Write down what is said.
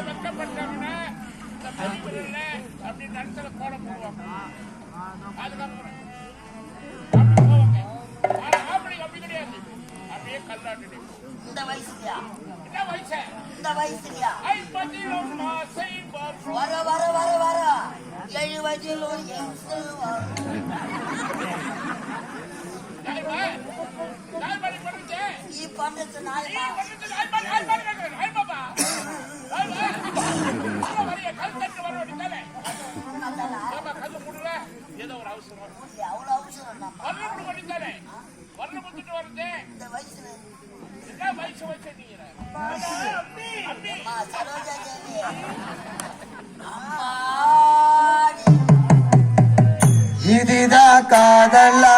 வெக்கப்பட்டவன இந்த மதிப்பில் அப்படி நடுத்தர கோட போடுவாங்க. அதுக்கப்புறம் அப்படி போவாங்க. ஆனா ஆம்பளை அப்படி கிடையாது. அப்படியே கல்லாட்டு இந்த வயசுலயா? என்ன வயசு? இந்த வயசுலயா? வர வர வர வர 70 நீ பண்றது நாய் ஏதோ ஒரு அவசரம் அவ்வளவு அவசரம் வருது. இந்த வயசுல என்ன வயசு வச்சு நீங்க சரோஜா தேவி இதுதான் காதலா